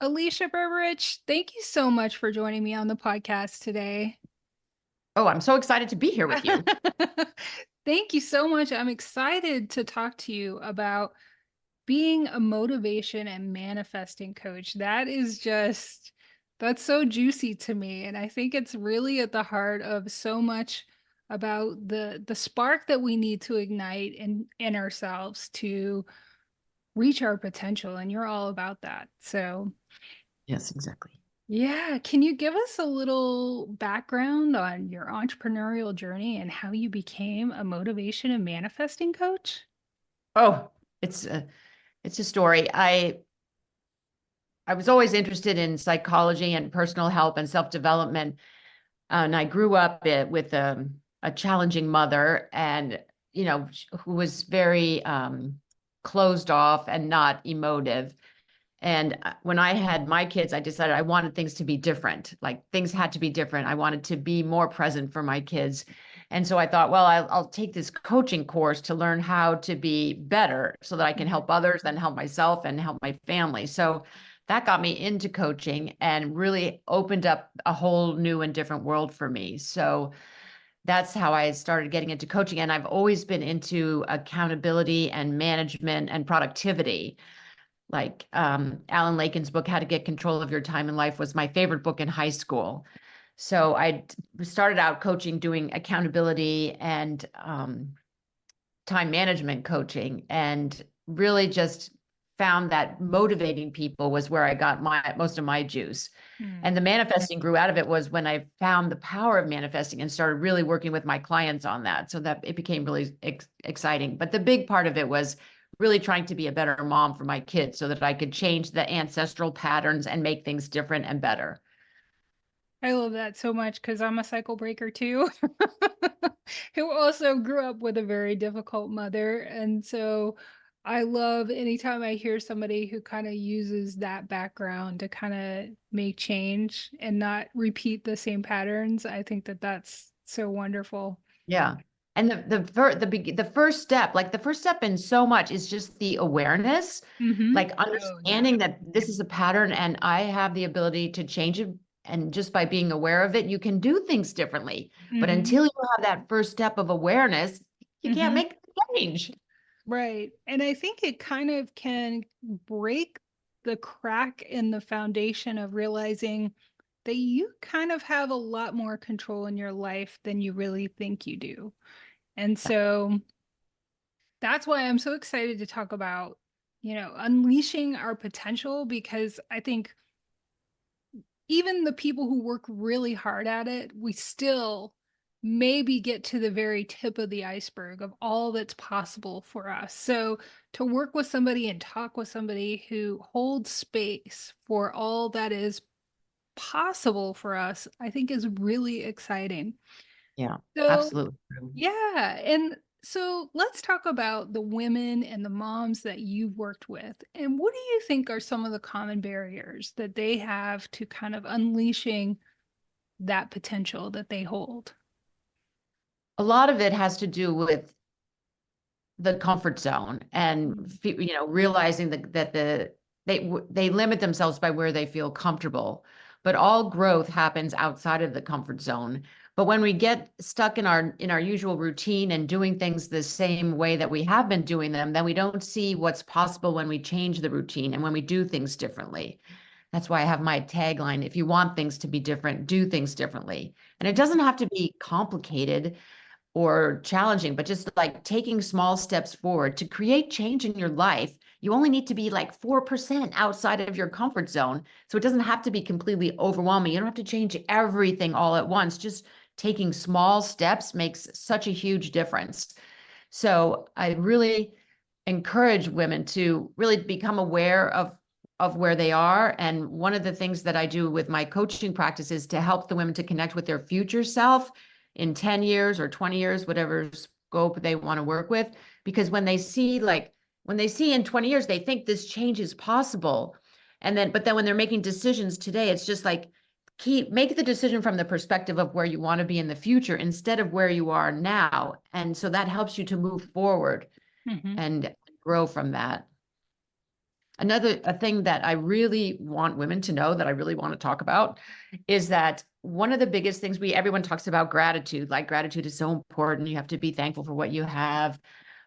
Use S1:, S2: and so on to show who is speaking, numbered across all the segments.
S1: Alicia Berberich, thank you so much for joining me on the podcast today.
S2: Oh, I'm so excited to be here with you.
S1: Thank you so much. I'm excited to talk to you about being a motivation and manifesting coach. That's so juicy to me. And I think it's really at the heart of so much about the spark that we need to ignite in ourselves to reach our potential. And you're all about that. So
S2: Yes, exactly.
S1: yeah, can you give us a little background on your entrepreneurial journey and how you became a motivation and manifesting coach?
S2: Oh, it's a story. I was always interested in psychology and personal health and self-development. And I grew up with a challenging mother and, who was very closed off and not emotive. And when I had my kids, I decided I wanted things to be different. Like things had to be different. I wanted to be more present for my kids. And so I thought, well, I'll take this coaching course to learn how to be better so that I can
S1: Mhm.
S2: help others, then help myself and help my family. So that got me into coaching and really opened up a whole new and different world for me. So that's how I started getting into coaching. And I've always been into accountability and management and productivity. Like Alan Laken's book, How to Get Control of Your Time in Life, was my favorite book in high school. So I started out coaching, doing accountability and time management coaching, and really just found that motivating people was where I got my most of my juice. And the
S1: Hmm.
S2: manifesting grew out of it was when I found the power of manifesting and started really working with my clients on that. So that it became really exciting. But the big part of it was really trying to be a better mom for my kids so that I could change the ancestral patterns and make things different and better.
S1: I love that so much because I'm a cycle breaker too, who also grew up with a very difficult mother. And so I love anytime I hear somebody who kind of uses that background to kind of make change and not repeat the same patterns. I think that that's so wonderful.
S2: Yeah. And the first step, like the first step in so much is just the awareness,
S1: Hmm.
S2: like
S1: Oh, yeah.
S2: understanding that this is a pattern and I have the ability to change it. And just by being aware of it, you can do things differently. But
S1: Hmm.
S2: until you have that first step of awareness, you can't
S1: Hmm.
S2: make the change.
S1: Right. And I think it kind of can break the crack in the foundation of realizing that you kind of have a lot more control in your life than you really think you do. And so that's why I'm so excited to talk about, unleashing our potential because I think even the people who work really hard at it, we still maybe get to the very tip of the iceberg of all that's possible for us. So to work with somebody and talk with somebody who holds space for all that is possible for us, I think is really exciting.
S2: Yeah,
S1: So,
S2: absolutely true.
S1: yeah. And so let's talk about the women and the moms that you've worked with. And what do you think are some of the common barriers that they have to kind of unleashing that potential that they hold?
S2: A lot of it has to do with the comfort zone and realizing that they limit themselves by where they feel comfortable, but all growth happens outside of the comfort zone. But when we get stuck in our usual routine and doing things the same way that we have been doing them, then we don't see what's possible when we change the routine and when we do things differently. That's why I have my tagline: if you want things to be different, do things differently. And it doesn't have to be complicated or challenging, but just like taking small steps forward to create change in your life. You only need to be like 4% outside of your comfort zone. So it doesn't have to be completely overwhelming. You don't have to change everything all at once. Just taking small steps makes such a huge difference. So I really encourage women to really become aware of where they are. And one of the things that I do with my coaching practice is to help the women to connect with their future self in 10 years or 20 years, whatever scope they want to work with. Because when they see in 20 years, they think this change is possible. But then when they're making decisions today, it's just like, make the decision from the perspective of where you want to be in the future instead of where you are now. And so that helps you to move forward
S1: Mhm.
S2: and grow from that. a thing that I really want women to know, that I really want to talk about, is that one of the biggest things, everyone talks about gratitude, like gratitude is so important. You have to be thankful for what you have.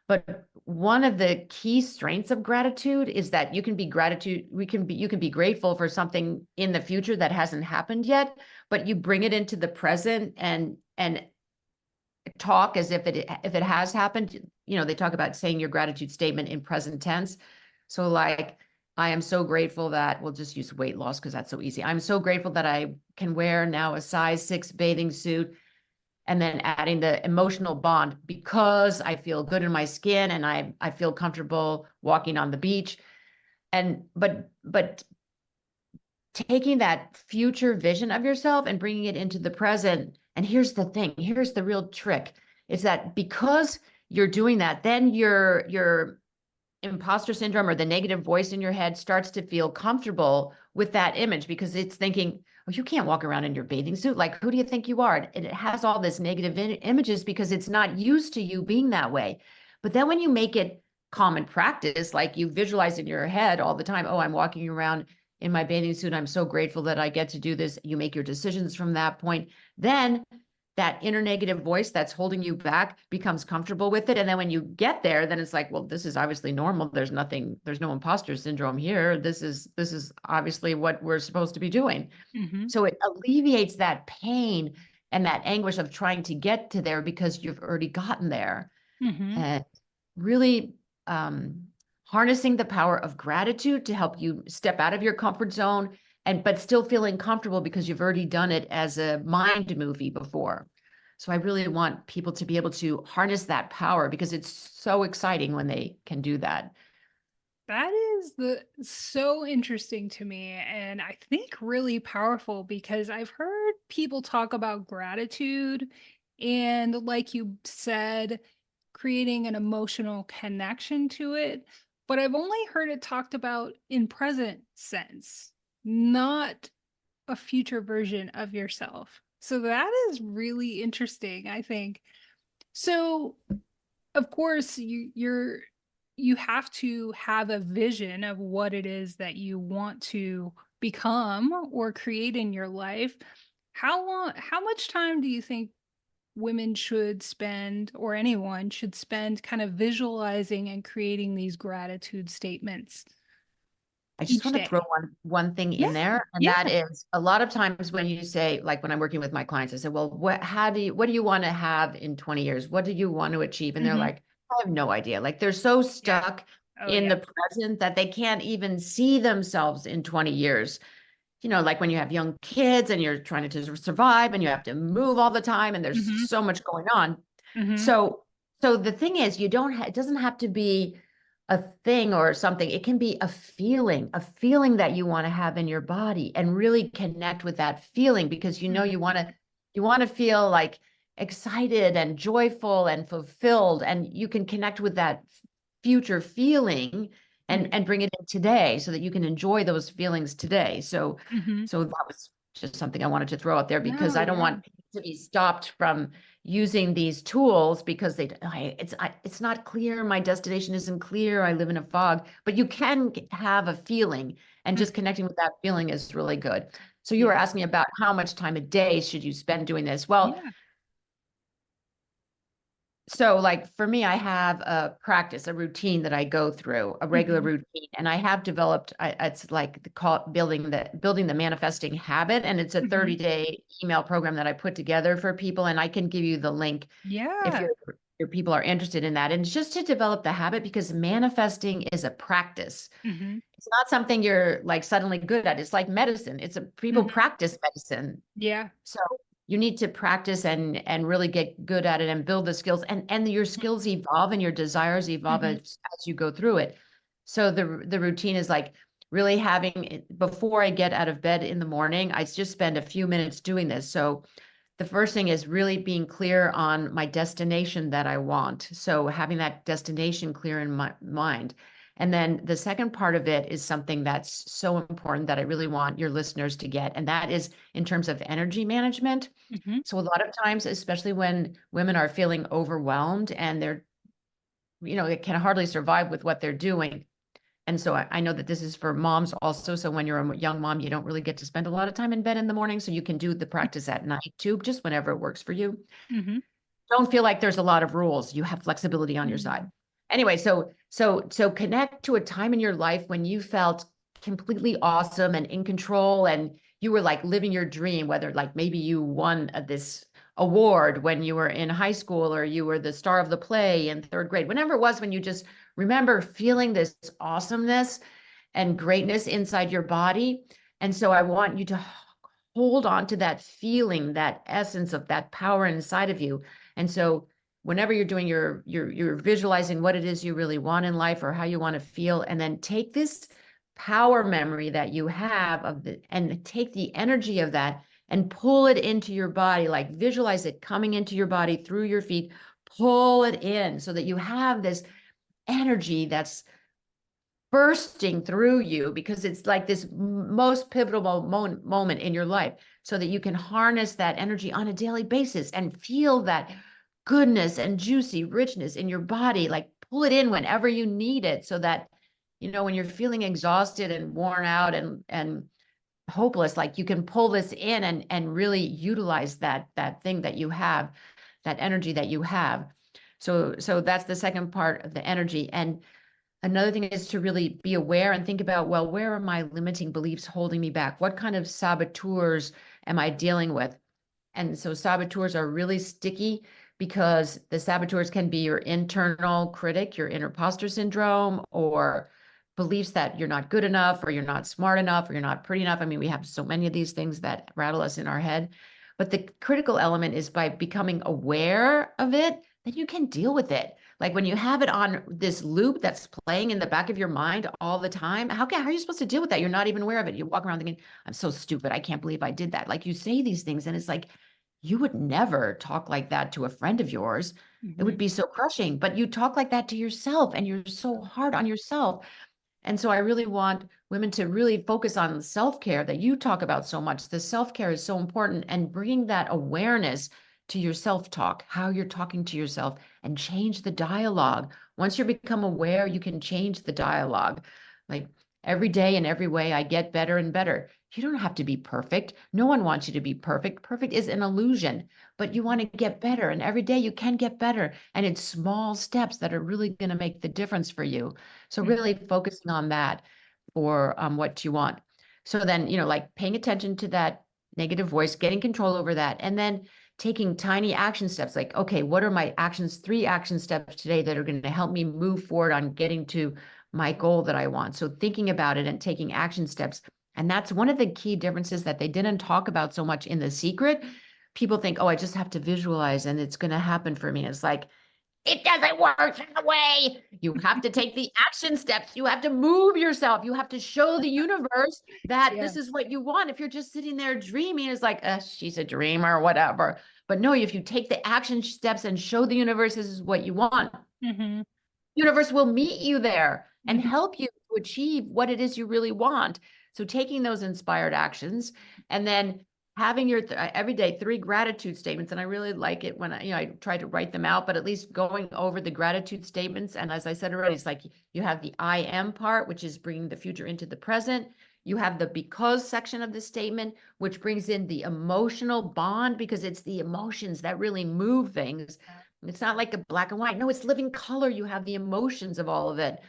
S2: But one of the key strengths of gratitude is that you can be grateful for something in the future that hasn't happened yet, but you bring it into the present and talk as if it has happened. They talk about saying your gratitude statement in present tense. So like, I am so grateful that, we'll just use weight loss because that's so easy. I'm so grateful that I can wear now a size 6 bathing suit, and then adding the emotional bond because I feel good in my skin and I feel comfortable walking on the beach. And but taking that future vision of yourself and bringing it into the present. And here's the thing, here's the real trick, is that because you're doing that, then your imposter syndrome, or the negative voice in your head, starts to feel comfortable with that image, because it's thinking, oh, you can't walk around in your bathing suit. Like, who do you think you are? And it has all this negative images because it's not used to you being that way. But then when you make it common practice, like you visualize in your head all the time, oh, I'm walking around in my bathing suit, I'm so grateful that I get to do this. You make your decisions from that point. Then that inner negative voice that's holding you back becomes comfortable with it. And then when you get there, then it's like, well, this is obviously normal. There's no imposter syndrome here. This is obviously what we're supposed to be doing.
S1: Mm-hmm.
S2: So it alleviates that pain and that anguish of trying to get to there, because you've already gotten there.
S1: Mm-hmm.
S2: And really harnessing the power of gratitude to help you step out of your comfort zone, but still feeling comfortable because you've already done it as a mind movie before. So I really want people to be able to harness that power, because it's so exciting when they can do that.
S1: That is so interesting to me, and I think really powerful, because I've heard people talk about gratitude and, like you said, creating an emotional connection to it, but I've only heard it talked about in present sense, not a future version of yourself. So that is really interesting, I think. So of course you have to have a vision of what it is that you want to become or create in your life. How much time do you think women should spend, or anyone should spend, kind of visualizing and creating these gratitude statements
S2: I just
S1: each
S2: want to throw
S1: day?
S2: one thing
S1: Yeah.
S2: in there, and that
S1: Yeah.
S2: is, a lot of times when you say, like when I'm working with my clients, I say, well, what do you want to have in 20 years? What do you want to achieve? And they're
S1: Hmm.
S2: like, I have no idea. Like, they're so
S1: Yeah.
S2: stuck
S1: Oh
S2: in
S1: yeah.
S2: the present that they can't even see themselves in 20 years. Like when you have young kids and you're trying to survive and you have to move all the time and there's
S1: Hmm.
S2: so much going on.
S1: Hmm.
S2: So the thing is, it doesn't have to be a thing or something. It can be a feeling that you want to have in your body, and really connect with that feeling, because you want to feel like excited and joyful and fulfilled, and you can connect with that future feeling and bring it in today, so that you can enjoy those feelings today.
S1: Hmm.
S2: So that was just something I wanted to throw out there, because
S1: No,
S2: I don't
S1: yeah.
S2: want people to be stopped from using these tools because it's not clear. My destination isn't clear. I live in a fog, but you can have a feeling, and
S1: Mm.
S2: just connecting with that feeling is really good. So you were
S1: Yeah.
S2: asking about how much time a day should you spend doing this? Well,
S1: Yeah.
S2: so like for me, I have a practice, a routine that I go through, a regular
S1: Hmm.
S2: routine, and I have developed, it's like building the manifesting habit. And it's a
S1: Hmm.
S2: 30-day email program that I put together for people. And I can give you the link if
S1: Yeah.
S2: your people are interested in that. And it's just to develop the habit, because manifesting is a practice.
S1: Hmm.
S2: It's not something you're like suddenly good at. It's like medicine. People
S1: Hmm.
S2: practice medicine.
S1: Yeah.
S2: So you need to practice and really get good at it and build the skills, and your skills evolve and your desires evolve
S1: Hmm.
S2: as you go through it. So the routine is like really having before I get out of bed in the morning, I just spend a few minutes doing this. So the first thing is really being clear on my destination that I want. So having that destination clear in my mind. And then the second part of it is something that's so important that I really want your listeners to get. And that is in terms of energy management.
S1: Hmm.
S2: So a lot of times, especially when women are feeling overwhelmed and they can hardly survive with what they're doing, And so I know that this is for moms also. So when you're a young mom, you don't really get to spend a lot of time in bed in the morning. So you can do the practice at night too, just whenever it works for you.
S1: Mm-hmm.
S2: Don't feel like there's a lot of rules. You have flexibility on your side.
S1: Mm-hmm.
S2: Anyway, so connect to a time in your life when you felt completely awesome and in control, and you were like living your dream, whether like maybe you won this award when you were in high school, or you were the star of the play in third grade, whenever it was, when you just remember feeling this awesomeness and greatness inside your body. And so I want you to hold on to that feeling, that essence of that power inside of you. And so whenever you're doing you're visualizing what it is you really want in life or how you want to feel, and then take this power memory that you have of the, and take the energy of that and pull it into your body, like visualize it coming into your body through your feet, pull it in so that you have this energy that's bursting through you, because it's like this most pivotal moment in your life, so that you can harness that energy on a daily basis and feel that goodness and juicy richness in your body. Like pull it in whenever you need it, so that, when you're feeling exhausted and worn out and hopeless, like you can pull this in and really utilize that thing that you have, that energy that you have. So that's the second part of the energy. And another thing is to really be aware and think about, well, where are my limiting beliefs holding me back? What kind of saboteurs am I dealing with? And so saboteurs are really sticky, because the saboteurs can be your internal critic, your inner imposter syndrome, or beliefs that you're not good enough, or you're not smart enough, or you're not pretty enough. I mean, we have so many of these things that rattle us in our head. But the critical element is, by becoming aware of it, then you can deal with it. Like when you have it on this loop that's playing in the back of your mind all the time, how are you supposed to deal with that? You're not even aware of it. You walk around thinking, I'm so stupid. I can't believe I did that. Like you say these things, and it's like, you would never talk like that to a friend of yours. It
S1: Mm-hmm.
S2: would be so crushing, but you talk like that to yourself, and you're so hard on yourself. And so I really want women to really focus on self-care that you talk about so much. The self-care is so important, and bringing that awareness to your self-talk, how you're talking to yourself, and change the dialogue. Once you become aware, you can change the dialogue. Like every day in every way, I get better and better. You don't have to be perfect. No one wants you to be perfect. Perfect is an illusion, but you want to get better. And every day you can get better. And it's small steps that are really going to make the difference for you. So really focusing on that for what you want. So then, like paying attention to that negative voice, getting control over that, and then taking tiny action steps. Like, okay, what are my actions, 3 action steps today that are going to help me move forward on getting to my goal that I want? So thinking about it and taking action steps. And that's one of the key differences that they didn't talk about so much in The Secret. People think, oh, I just have to visualize and it's going to happen for me. It's like, it doesn't work that way. You have to take the action steps. You have to move yourself. You have to show the universe that
S1: Yeah.
S2: this is what you want. If you're just sitting there dreaming, it's like, she's a dreamer or whatever. But no, if you take the action steps and show the universe this is what you want,
S1: Mm-hmm.
S2: universe will meet you there and
S1: Mm-hmm.
S2: help you to achieve what it is you really want. So taking those inspired actions, and then having your every day 3 gratitude statements. And I really like it when I try to write them out, but at least going over the gratitude statements. And as I said already, it's like you have the I am part, which is bringing the future into the present. You have the because section of the statement, which brings in the emotional bond, because it's the emotions that really move things. It's not like a black and white. No, it's living color. You have the emotions of all of it.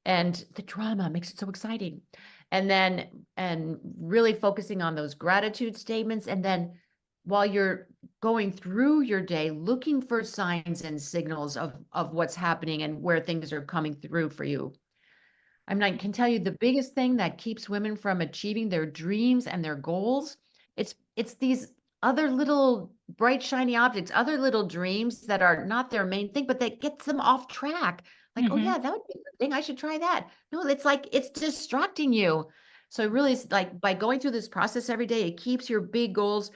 S2: And the drama makes it so exciting. And really focusing on those gratitude statements. And then while you're going through your day, looking for signs and signals of what's happening and where things are coming through for you. I mean, I can tell you the biggest thing that keeps women from achieving their dreams and their goals, it's these other little bright, shiny objects, other little dreams that are not their main thing, but that gets them off track. Like, oh
S1: Mm-hmm.
S2: yeah, that would be a good thing. I should try that. No, it's like it's distracting you. So really, like by going through this process every day, it keeps your big goals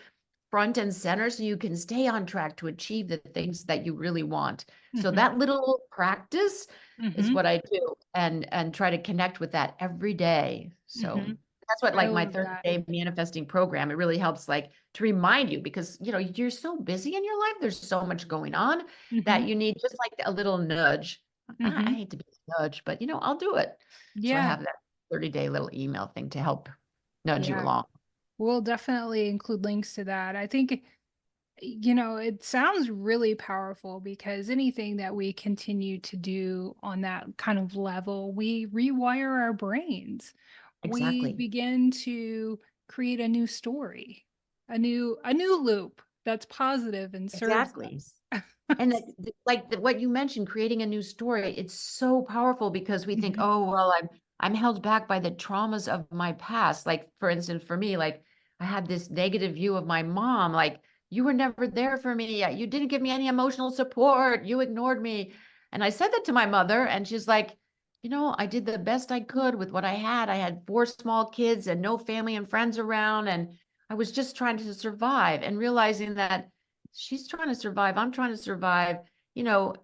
S2: front and center, so you can stay on track to achieve the things that you really want. So
S1: Mm-hmm.
S2: that little practice is
S1: Mm-hmm.
S2: what I do, and try to connect with that every day. So
S1: Mm-hmm.
S2: that's what,
S1: I
S2: like, my
S1: love
S2: 30
S1: that.
S2: day manifesting program, it really helps, like, to remind you, because you're so busy in your life, there's so much going on,
S1: Mm-hmm.
S2: that you need just like a little nudge I
S1: Mhm.
S2: hate to be a judge, but I'll do it. So I
S1: Yeah.
S2: have that 30-day little email thing to help nudge you
S1: Yeah.
S2: along.
S1: We'll definitely include links to that. I think, it sounds really powerful because anything that we continue to do on that kind of level, we rewire our brains. We
S2: Exactly.
S1: begin to create a new story, a new loop that's positive and serves
S2: Exactly.
S1: us.
S2: And what you mentioned, creating a new story, it's so powerful because we think,
S1: Mhm,
S2: oh, well, I'm held back by the traumas of my past. Like, for instance, for me, like I had this negative view of my mom, like, you were never there for me. You didn't give me any emotional support. You ignored me. And I said that to my mother, and she's like, I did the best I could with what I had. I had 4 small kids and no family and friends around, and I was just trying to survive, and realizing that she's trying to survive. I'm trying to survive, you know,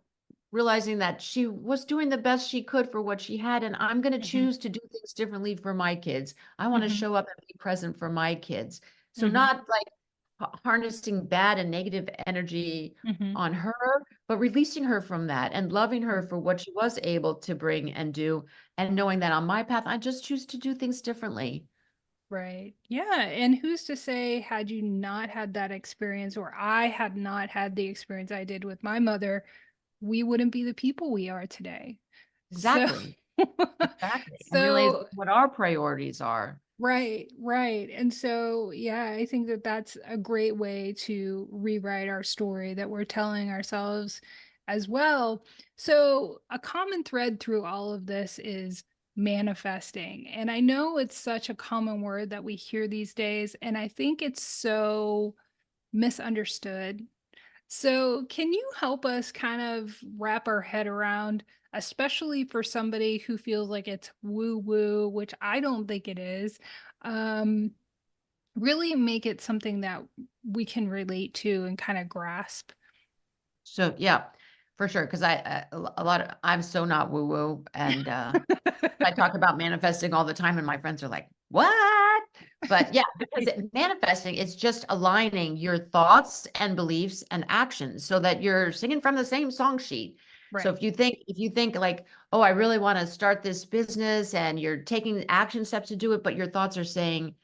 S2: realizing that she was doing the best she could for what she had. And I'm going to
S1: mhm,
S2: choose to do things differently for my kids. I want to
S1: mhm,
S2: show up and be present for my kids. So,
S1: mhm,
S2: not like harnessing bad and negative energy
S1: mhm.
S2: on her, but releasing her from that and loving her
S1: Right.
S2: for what she was able to bring and do. And knowing that on my path, I just choose to do things differently.
S1: Right. Yeah. And who's to say, had you not had that experience, or I had not had the experience I did with my mother, we wouldn't be the people we are today. So,
S2: Exactly. Exactly. And realize
S1: so
S2: what our priorities are.
S1: right, right. And so, yeah, I think that that's a great way to rewrite our story that we're telling ourselves as well. So, a common thread through all of this is manifesting. And I know it's such a common word that we hear these days, and I think it's so misunderstood. So, can you help us kind of wrap our head around, especially for somebody who feels like it's woo woo, which I don't think it is, um, really make it something that we can relate to and kind of grasp?
S2: So yeah, for sure. Because a lot of I'm so not woo woo, and I talk about manifesting all the time, and my friends are like, "What?" But yeah, because manifesting is just aligning your thoughts and beliefs and actions so that you're singing from the same song sheet. So
S1: Right.
S2: if you think like, "Oh, I really want to start this business," and you're taking action steps to do it, but your thoughts are saying,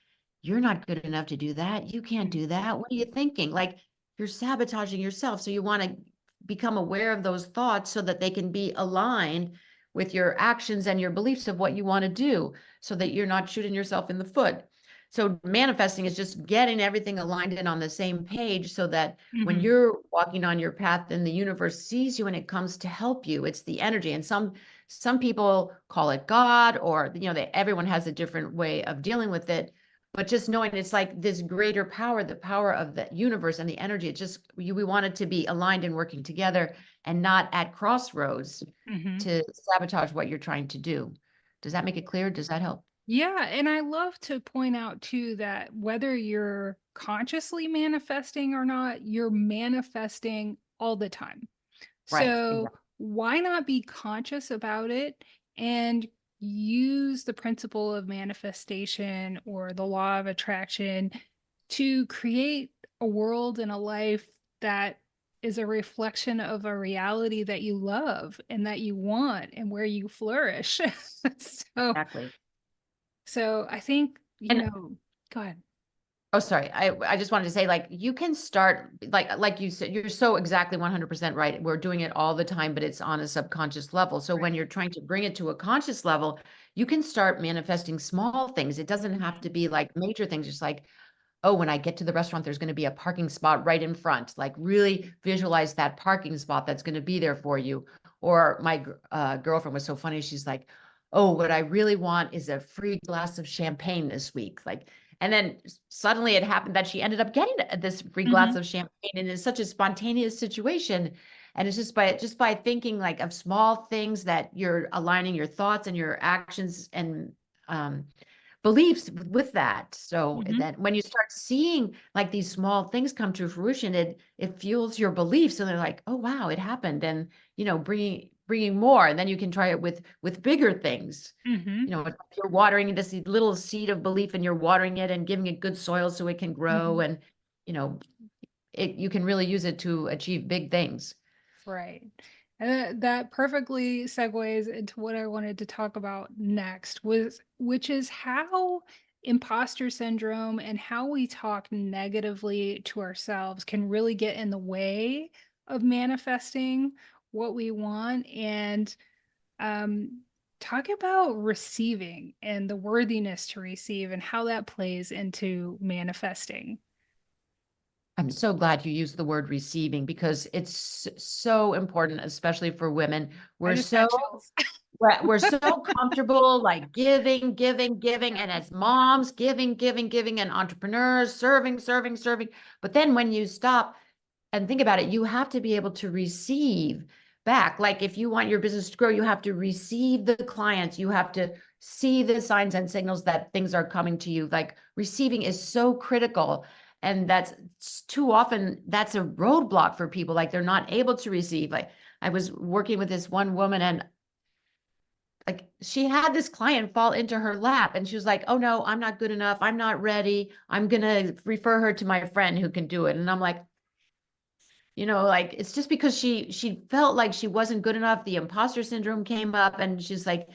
S2: "You're not good enough to do that. You can't
S1: Mhm,
S2: do that. What are you thinking?" Like you're sabotaging yourself. So you want to become aware of those thoughts so that they can be aligned with your actions and your beliefs of what you want to do so that you're not shooting yourself in the foot. So manifesting is just getting everything aligned and on the same page so that when
S1: mhm,
S2: you're walking on your path and the universe sees you and it comes to help you, it's the energy. And some people call it God, or everyone has a different way of dealing with it. But just knowing it's like this greater power, the power of the universe and the energy, it's just we want it to be aligned and working together and not at crossroads
S1: mhm.
S2: to sabotage what you're trying to do. Does that make it clear? Does that help?
S1: Yeah, and I love to point out too that whether you're consciously manifesting or not, you're manifesting all the time.
S2: Right.
S1: So
S2: Exactly.
S1: why not be conscious about it and use the principle of manifestation or the law of attraction to create a world and a life that is a reflection of a reality that you love and that you want and where you flourish. so
S2: Exactly.
S1: so I think,
S2: And
S1: go ahead.
S2: oh, sorry. I just wanted to say, like, you can start, like you said, you're so exactly 100% right. We're doing it all the time, but it's on a subconscious level. So when
S1: Right.
S2: you're trying to bring it to a conscious level, you can start manifesting small things. It doesn't have to be like major things, just like, oh, when I get to the restaurant, there's going to be a parking spot right in front. Like really visualize that parking spot that's going to be there for you. Or my girlfriend was so funny. She's like, oh, what I really want is a free glass of champagne this week. Like, and then suddenly it happened that she ended up getting this free glass
S1: Mhm.
S2: of champagne, and it's such a spontaneous situation. And it's just by thinking like of small things that you're aligning your thoughts and your actions and um, beliefs with that. So
S1: Mhm.
S2: that when you start seeing like these small things come to fruition, it fuels your beliefs, and they're like, oh wow, it happened, and bringing more, and then you can try it with bigger things.
S1: Mhm.
S2: If you're watering this little seed of belief, and you're watering it and giving it good soil so it can grow,
S1: Mhm.
S2: and you know you can really use it to achieve big things.
S1: Right. And that perfectly segues into what I wanted to talk about next, which is how imposter syndrome and how we talk negatively to ourselves can really get in the way of manifesting what we want. And um, talk about receiving and the worthiness to receive and how that plays into manifesting.
S2: I'm so glad you used the word receiving because it's so important, especially for women.
S1: I
S2: We're
S1: just got
S2: so
S1: chills.
S2: we're so comfortable like giving, giving, giving, and as moms, giving, giving, giving, and entrepreneurs, serving, serving, serving. But then when you stop and think about it, you have to be able to receive back. Like if you want your business to grow, you have to receive the clients. You have to see the signs and signals that things are coming to you. Like receiving is so critical. And that's too often that's a roadblock for people. Like they're not able to receive. Like I was working with this one woman and like she had this client fall into her lap and she was like, oh no, I'm not good enough. I'm not ready. I'm going to refer her to my friend who can do it. And I'm like, like it's just because she felt like she wasn't good enough. The imposter syndrome came up and she's like,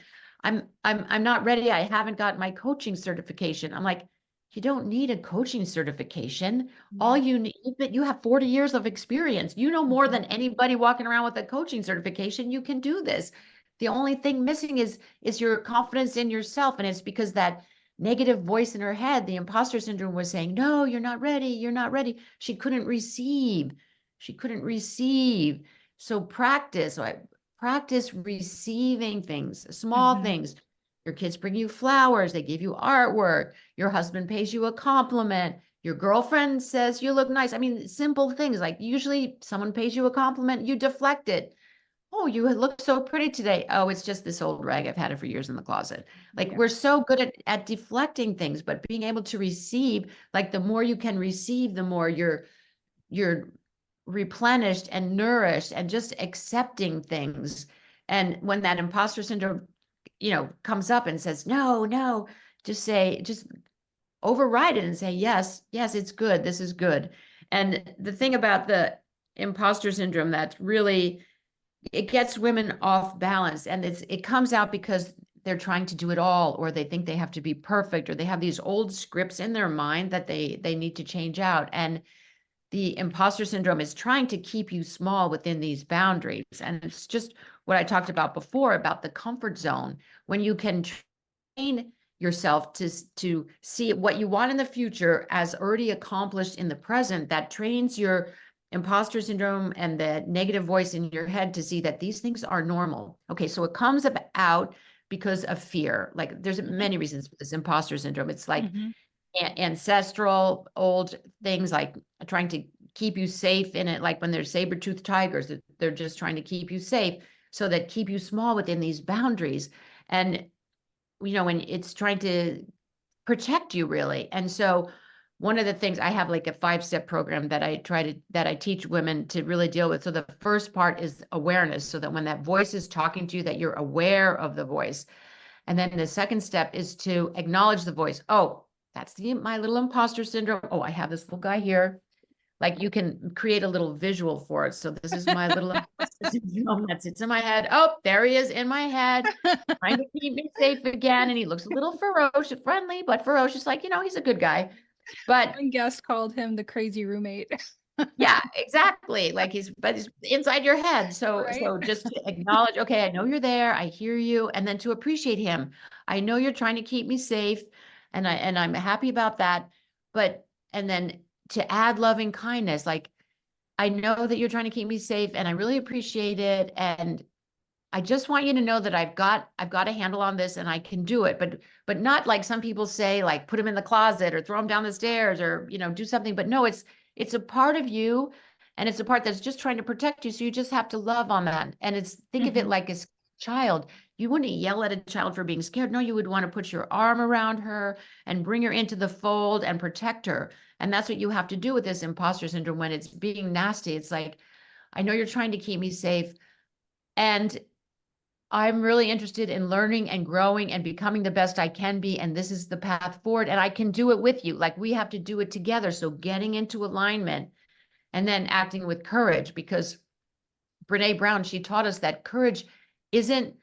S2: I'm not ready. I haven't got my coaching certification. I'm like, you don't need a coaching certification. All
S1: Yeah.
S2: you need, but you have 40 years of experience. You know more
S1: Mhm.
S2: than anybody walking around with a coaching certification. You can do this. The only thing missing is your confidence in yourself. And it's because that negative voice in her head, the imposter syndrome was saying, no, you're not ready. You're not ready. She couldn't receive. She couldn't receive. So practice, right? Practice receiving things, small
S1: Mhm.
S2: things. Your kids bring you flowers, they give you artwork, your husband pays you a compliment, your girlfriend says you look nice. I mean, simple things like usually someone pays you a compliment, you deflect it. Oh, you look so pretty today. Oh, it's just this old rag. I've had it for years in the closet. Like we're
S1: Yeah.
S2: so good at deflecting things, but being able to receive, like the more you can receive, the more you're replenished and nourished and just accepting things. And when that imposter syndrome, comes up and says, no, no, just override it and say, yes, yes, it's good. This is good. And the thing about the imposter syndrome that's really, it gets women off balance and it comes out because they're trying to do it all or they think they have to be perfect or they have these old scripts in their mind that they need to change out. And the imposter syndrome is trying to keep you small within these boundaries. And it's just what I talked about before about the comfort zone. When you can train yourself to see what you want in the future as already accomplished in the present, that trains your imposter syndrome and the negative voice in your head to see that these things are normal. Okay, so it comes out because of fear. Like there's
S1: Mhm.
S2: many reasons for this imposter syndrome. It's like
S1: Mhm.
S2: ancestral old things like trying to keep you safe in it, like when there's saber-toothed tigers, they're just trying to keep you safe so that keep you small within these boundaries. And when it's trying to protect you really. And so one of the things I have like a 5-step program that I teach women to really deal with. So the first part is awareness, so that when that voice is talking to you, that you're aware of the voice. And then the second step is to acknowledge the voice. Oh, that's my little imposter syndrome. Oh, I have this little guy here. Like you can create a little visual for it. So this is my little imposter syndrome that sits in my head. Oh, there he is in my head, trying to keep me safe again. And he looks a little ferocious, friendly, but ferocious. Like, he's a good guy. But
S1: One guest called him the crazy roommate.
S2: yeah, exactly. Like but he's inside your head. So
S1: Right?
S2: so just to acknowledge, okay, I know you're there. I hear you. And then to appreciate him. I know you're trying to keep me safe and I'm happy about that. But and then to add loving kindness, like I know that you're trying to keep me safe and I really appreciate it. And I just want you to know that I've got a handle on this and I can do it. But not like some people say, like put him in the closet or throw him down the stairs or do something. But no, it's a part of you and it's a part that's just trying to protect you. So you just have to love on that. And think of it
S1: Mhm.
S2: like a child. You wouldn't yell at a child for being scared. No, you would want to put your arm around her and bring her into the fold and protect her. And that's what you have to do with this imposter syndrome when it's being nasty. It's like, I know you're trying to keep me safe. And I'm really interested in learning and growing and becoming the best I can be. And this is the path forward. And I can do it with you. Like we have to do it together. So getting into alignment and then acting with courage because Brene Brown, she taught us that courage isn't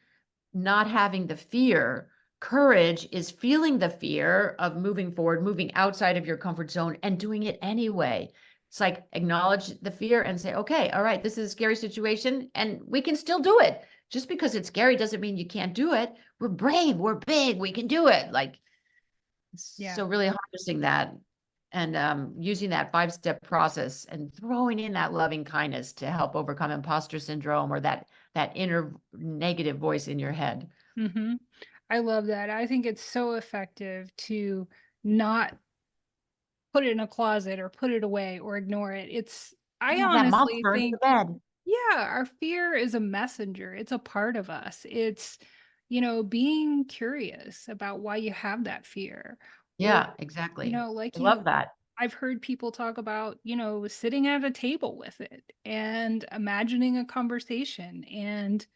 S2: not having the fear. Courage is feeling the fear of moving forward, moving outside of your comfort zone and doing it anyway. It's like acknowledge the fear and say, okay, all right, this is a scary situation and we can still do it. Just because it's scary doesn't mean you can't do it. We're brave, we're big, we can do it. Like,
S1: Yeah.
S2: so really harnessing that and using that 5-step process and throwing in that loving kindness to help overcome imposter syndrome or that inner negative voice in your head.
S1: Hmm. I love that. I think it's so effective to not put it in a closet or put it away or ignore it. I
S2: Yeah, that
S1: honestly
S2: monster under the
S1: think,
S2: bed.
S1: yeah, our fear is a messenger. It's a part of us. Being curious about why you have that fear. Or,
S2: Yeah, exactly.
S1: like
S2: I love that.
S1: I've heard people talk about, sitting at a table with it and imagining a conversation and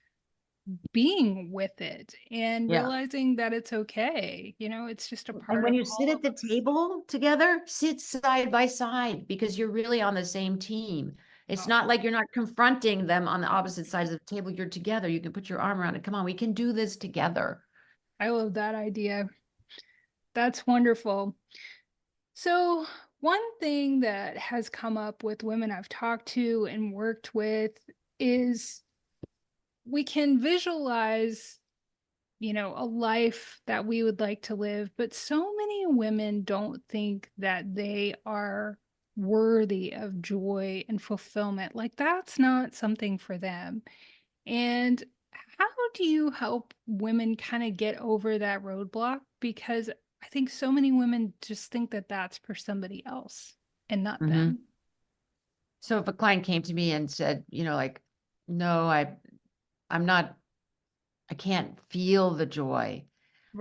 S1: being with it and
S2: Yeah.
S1: realizing that it's okay. It's just a
S2: And
S1: part
S2: when
S1: of
S2: you
S1: all
S2: sit at
S1: of
S2: the
S1: us.
S2: table together, sit side by side because you're really on the same team. It's
S1: Oh,
S2: not like you're not confronting them on the opposite sides of the table. You're together. You can put your arm around it. Come on, we can do this together.
S1: I love that idea. That's wonderful. So, one thing that has come up with women I've talked to and worked with is we can visualize, a life that we would like to live, but so many women don't think that they are worthy of joy and fulfillment. Like, that's not something for them. And how do you help women kind of get over that roadblock? Because I think so many women just think that that's for somebody else and not
S2: Hmm.
S1: them.
S2: So if a client came to me and said, like, no, I'm not, I can't feel the joy,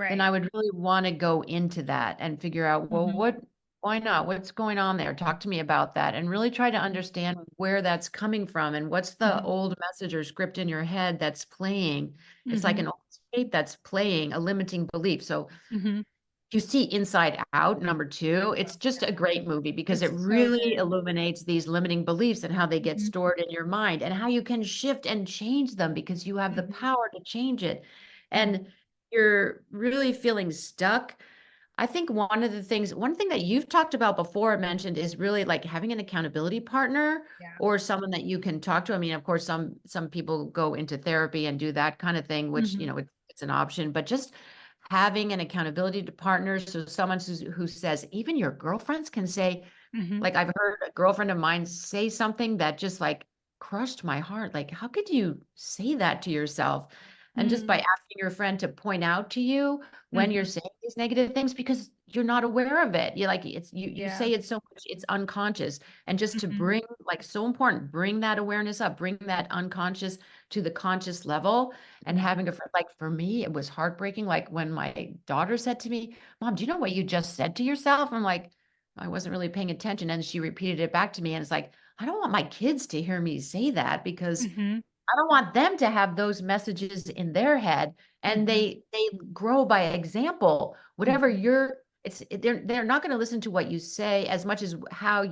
S2: then I
S1: Right.
S2: would really want to go into that and figure out, well,
S1: Hmm.
S2: why not? What's going on there? Talk to me about that and really try to
S1: Hmm.
S2: understand where that's coming from and what's the
S1: Hmm.
S2: old message or script in your head that's playing. It's like
S1: Hmm.
S2: an old tape that's playing a limiting belief. So
S1: Hmm.
S2: you see Inside Out, number two,
S1: Oh,
S2: it's just a great movie because it
S1: it's so
S2: really
S1: good.
S2: illuminates these limiting beliefs and how they get
S1: Hmm.
S2: stored in your mind and how you can shift and change them because you have the
S1: Hmm.
S2: power to change it.
S1: Hmm.
S2: And you're really feeling stuck. I think one thing that you've talked about before mentioned is really like having an accountability partner
S1: Yeah.
S2: or someone that you can talk to. I mean, of course, some people go into therapy and do that kind of thing, which,
S1: Hmm.
S2: it's an option, but just having an accountability to partners. So someone who says, even your girlfriends can say,
S1: Hmm.
S2: like I've heard a girlfriend of mine say something that just like crushed my heart. Like, how could you say that to yourself? And just by
S1: Hmm.
S2: asking your friend to point out to you when you're
S1: Hmm.
S2: saying these negative things because you're not aware of it. You're like, you
S1: Yeah.
S2: say it so much, it's unconscious. And just to
S1: Hmm.
S2: bring, like, so important, bring that awareness up, bring that unconscious to the conscious level. And
S1: Yeah.
S2: having a friend, like for me, it was heartbreaking. Like when my daughter said to me, Mom, do you know what you just said to yourself? I'm like, I wasn't really paying attention. And she repeated it back to me. And it's like, I don't want my kids to hear me say that because
S1: Hmm.
S2: I don't want them to have those messages in their head. And
S1: Hmm.
S2: they grow by example. Whatever
S1: Hmm.
S2: you're, they're not going to listen to what you say as much as how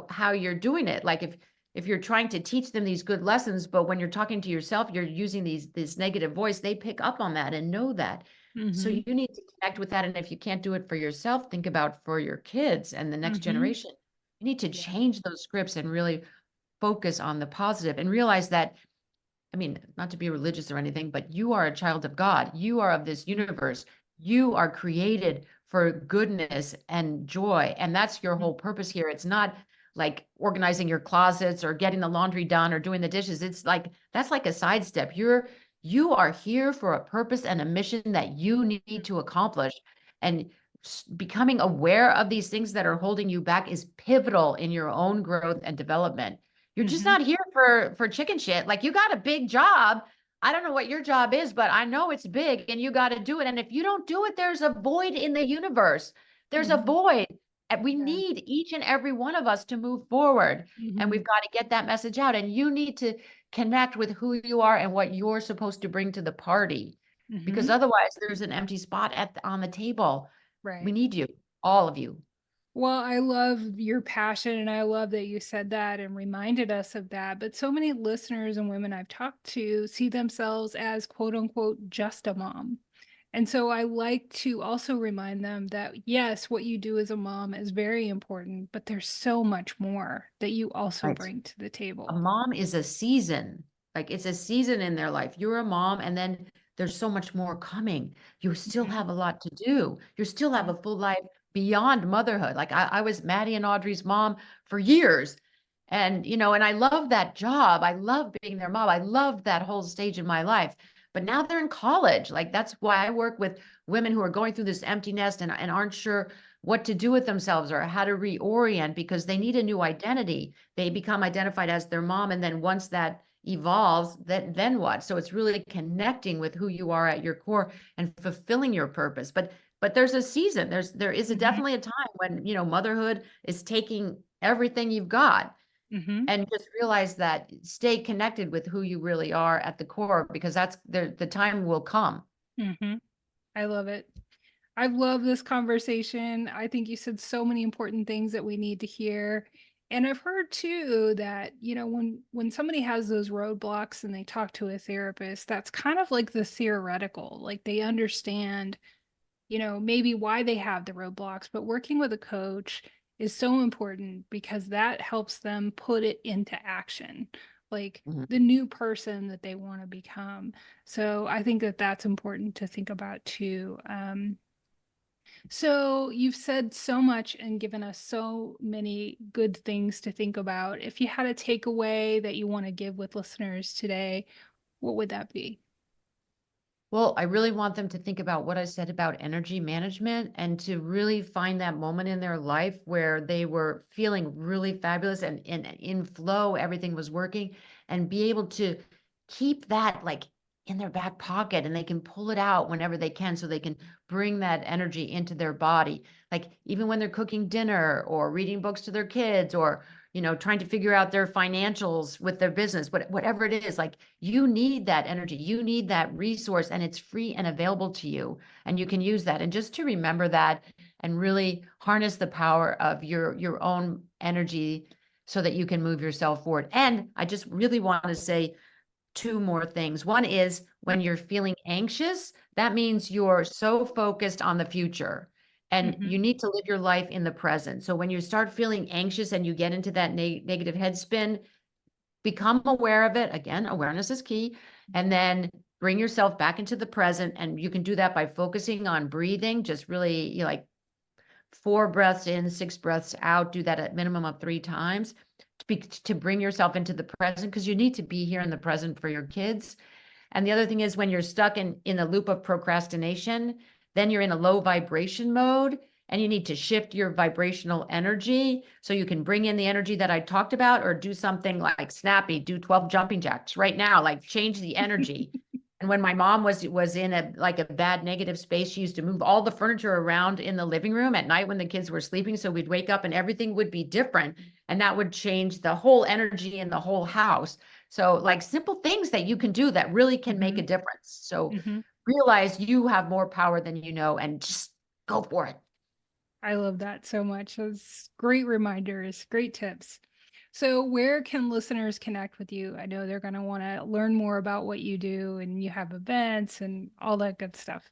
S2: how you're doing it. Like if you're trying to teach them these good lessons, but when you're talking to yourself, you're using this negative voice, they pick up on that and know that. So
S1: Hmm.
S2: you need to connect with that. And if you can't do it for yourself, think about for your kids and the next
S1: Hmm.
S2: generation. You need to
S1: Yeah.
S2: change those scripts and really focus on the positive and realize that, I mean, not to be religious or anything, but you are a child of God. You are of this universe. You are created for goodness and joy. And that's your whole purpose here. It's not like organizing your closets or getting the laundry done or doing the dishes. It's like that's like a sidestep. You are here for a purpose and a mission that you need to accomplish. And becoming aware of these things that are holding you back is pivotal in your own growth and development. You're just
S1: Hmm.
S2: not here for chicken shit. Like you got a big job. I don't know what your job is, but I know it's big and you got to do it. And if you don't do it, there's a void in the universe. There's a
S1: Hmm.
S2: void. And we
S1: Yeah.
S2: need each and every one of us to move forward. And
S1: Hmm.
S2: we've got to get that message out. And you need to connect with who you are and what you're supposed to bring to the party. Because
S1: Hmm.
S2: otherwise there's an empty spot on the table. We
S1: Right.
S2: need you, all of you.
S1: Well, I love your passion and I love that you said that and reminded us of that. But so many listeners and women I've talked to see themselves as quote unquote just a mom. And so I like to also remind them that yes, what you do as a mom is very important, but there's so much more that you also
S2: Right.
S1: bring to the
S2: A
S1: table.
S2: mom is a season. Like it's a season in their life. You're a mom, and then there's so much more coming. You still
S1: Mhm.
S2: have a lot to do. You still have
S1: Mhm.
S2: a full life beyond motherhood. Like I was Maddie and Audrey's mom for years. And, and I love that job. I love being their mom. I love that whole stage in my life. But now they're in college. Like that's why I work with women who are going through this empty nest and aren't sure what to do with themselves or how to reorient because they need a new identity. They become identified as their mom, and then once that evolves, then what? So it's really connecting with who you are at your core and fulfilling your purpose. But there's a season. There is
S1: Mhm.
S2: definitely a time when motherhood is taking everything you've got,
S1: Mhm.
S2: and just realize that stay connected with who you really are at the core, because that's the time will come.
S1: Mhm. I love it. I've loved this conversation. I think you said so many important things that we need to hear. And I've heard too that, when somebody has those roadblocks and they talk to a therapist, that's kind of like the theoretical. Like they understand, maybe why they have the roadblocks, but working with a coach is so important because that helps them put it into action. Like
S2: Mhm.
S1: the new person that they want to become. So I think that that's important to think about too. So you've said so much and given us so many good things to think about. If you had a takeaway that you want to give with listeners today, what would that be?
S2: Well, I really want them to think about what I said about energy management and to really find that moment in their life where they were feeling really fabulous and in flow, everything was working, and be able to keep that like in their back pocket, and they can pull it out whenever they can so they can bring that energy into their body. Like even when they're cooking dinner or reading books to their kids or trying to figure out their financials with their business, whatever it is, like you need that energy, you need that resource, and it's free and available to you. And you can use that. And just to remember that and really harness the power of your own energy so that you can move yourself forward. And I just really want to say two more things. One is when you're feeling anxious, that means you're so focused on the future and
S1: Hmm.
S2: you need to live your life in the present. So when you start feeling anxious and you get into that negative head spin, become aware of it. Again, awareness is key. And then bring yourself back into the present. And you can do that by focusing on breathing, just really like 4 breaths in, 6 breaths out. Do that at minimum of 3 times to bring yourself into the present, because you need to be here in the present for your kids. And the other thing is when you're stuck in a loop of procrastination, then you're in a low vibration mode and you need to shift your vibrational energy so you can bring in the energy that I talked about, or do something like snappy, do 12 jumping jacks right now, like change the energy. And when my mom was in a bad negative space, she used to move all the furniture around in the living room at night when the kids were sleeping. So we'd wake up and everything would be different. And that would change the whole energy in the whole house. So like simple things that you can do that really can make
S1: Hmm.
S2: a difference. So
S1: Hmm.
S2: realize you have more power than you know and just go for it.
S1: I love that so much. Those great reminders, great tips. So, where can listeners connect with you? I know they're going to want to learn more about what you do and you have events and all that good stuff.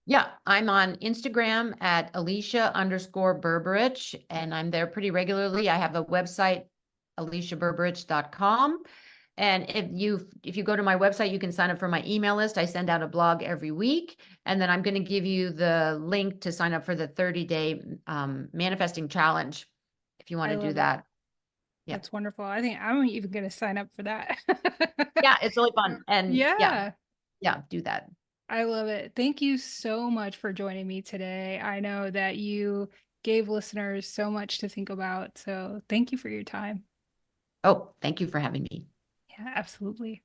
S2: Yeah, I'm on Instagram at Alicia_Berberich, and I'm there pretty regularly. I have a website, aliciaberberich.com. And if you go to my website, you can sign up for my email list. I send out a blog every week. And then I'm going to give you the link to sign up for the 30-day manifesting challenge if you want
S1: I
S2: to do
S1: love it.
S2: that. Yeah.
S1: That's wonderful. I think I'm even going to sign up for that.
S2: Yeah, it's really fun. And yeah,
S1: Yeah,
S2: yeah, do that.
S1: I love it. Thank you so much for joining me today. I know that you gave listeners so much to think about. So, thank you for your time.
S2: Oh, thank you for having me.
S1: Yeah, absolutely.